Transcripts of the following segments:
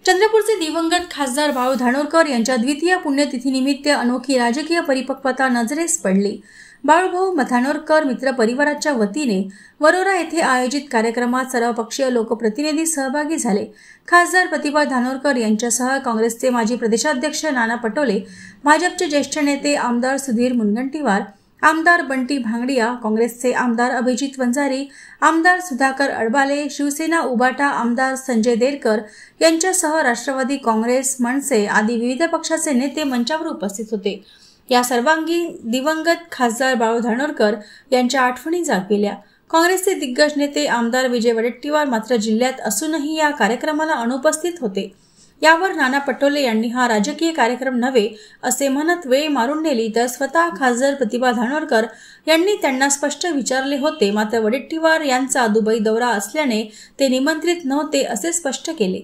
चंद्रपूरचे दिवंगत खासदार बाळू धानोरकर यांच्या द्वितीय पुण्यतिथीनिमित्त अनोखी राजकीय परिपक्वता नजरेस पडली। बाळूभाऊ धानोरकर मित्र परिवाराच्या वतीने वरोरा येथे आयोजित कार्यक्रमात सर्वपक्षीय लोकप्रतिनिधी सहभागी झाले। खासदार प्रतिभा धानोरकर यांच्यासह काँग्रेसचे माजी प्रदेशाध्यक्ष नाना पटोले, भाजपचे ज्येष्ठ नेते आमदार सुधीर मुनगंटीवार, आमदार बंटी भांगडिया, काँग्रेसचे आमदार अभिजित वंजारी, आमदार सुधाकर अडबाले, शिवसेना उबाटा आमदार संजय देरकर यांच्यासह राष्ट्रवादी काँग्रेस, मनसे आदी विविध पक्षाचे नेते मंचावर उपस्थित होते। या सर्वांगी दिवंगत खासदार बाळू धानोरकर यांच्या आठवणी जागविल्या। काँग्रेसचे दिग्गज नेते आमदार विजय वडेट्टीवार मात्र जिल्ह्यात असूनही या कार्यक्रमाला अनुपस्थित होते। यावर नाना पटोले यांनी हा राजकीय कार्यक्रम नव्हे असे म्हणत वेळ मारून नेली, तर स्वतः खासदार प्रतिभा धानोरकर यांनी त्यांना स्पष्ट विचारले होते, मात्र वडेट्टीवार यांचा दुबई दौरा असल्याने ते निमंत्रित नव्हते असे स्पष्ट केले।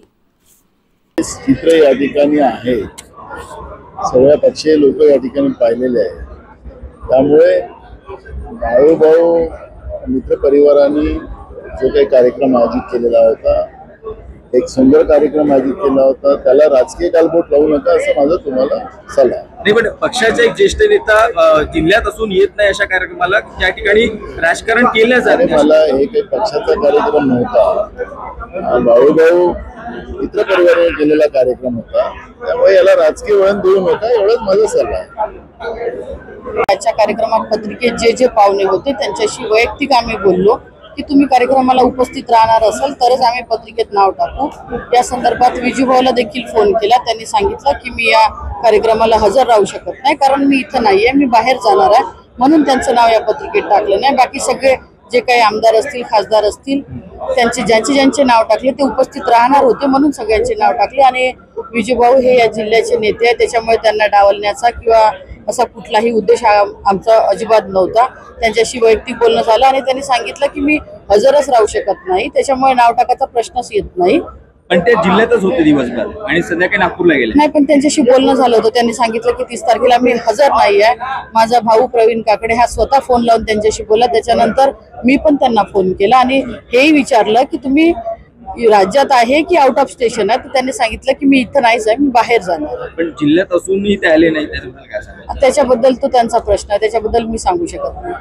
चित्र या ठिकाणी आहे, सगळ्या पक्षीय लोक या ठिकाणी पाहिलेले आहे। त्यामुळे बाळूभाऊ मित्र परिवारांनी जो काही कार्यक्रम आयोजित केलेला होता, एक सुंदर कार्यक्रम आयोजित केला होता, त्याला राजकीय गालबोट लावू नका असं माझा तुम्हाला सल्ला आहे। नाही, पण पक्षाचा एक ज्येष्ठ नेता जिल्ह्यात असून येत नाही अशा कार्यक्रमाला त्या ठिकाणी राजकारण केलं जाते। मला हे काही पक्षाचा कार्यक्रम नव्हता, बाळूभाऊ मित्र परिवाराने केलेला कार्यक्रम होता, त्यामुळे याला राजकीय वळण देऊ नका एवढाच माझा सल्ला आहे। याच्या कार्यक्रमात पत्रिकेत जे पाहुणे होते त्यांच्याशी वैयक्तिक आम्ही बोललो की तुम्ही कार्यक्रमाला उपस्थित राहणार असाल तरच आम्ही पत्रिकेत नाव टाकू। या संदर्भात विजूभाऊला देखील फोन केला, त्यांनी सांगितलं की मी या कार्यक्रमाला हजर राहू शकत नाही, कारण मी इथं नाहीये, मी बाहेर जाणार आहे, म्हणून त्यांचं नाव या पत्रिकेत टाकलं नाही। बाकी सगळे जे काही आमदार असतील, खासदार असतील, त्यांचे ज्यांचे नाव टाकले ते उपस्थित राहणार होते, म्हणून सगळ्यांचे नाव टाकले। आणि विजूभाऊ हे या जिल्ह्याचे नेते आहेत, त्याच्यामुळे त्यांना डावलण्याचा किंवा असा कुठलाही उद्देश आमचा अजिबात नव्हता। त्यांच्याशी वैयक्तिक बोलणं झालं आणि त्यांनी सांगितलं की मी हजरच राहू शकत नाही, त्याच्यामुळे नाव टाकायचा प्रश्नच येत नाही। पण ते जिल्ह्यातच होते दिवसभर आणि संध्याकाळी नागपूरला गेले। नाही, पण त्यांच्याशी बोलणं झालं होतं, त्यांनी सांगितलं की 30 तारखेला मी हजर नाही आहे। माझा भाऊ प्रवीण काकडे हा स्वतः फोन लावून त्यांच्याशी बोलला, त्याच्यानंतर मी पण त्यांना फोन केला आणि हेही विचारलं की तुम्ही राज्यात आहे की आउट ऑफ स्टेशन आहे, तर त्यांनी सांगितलं की मी इथं नाहीच आहे, मी बाहेर जाणार। पण जिल्ह्यात असूनही ते आले नाही, त्याच्याबद्दल काय सांगाल? त्याच्याबद्दल तो त्यांचा प्रश्न आहे, त्याच्याबद्दल मी सांगू शकत नाही।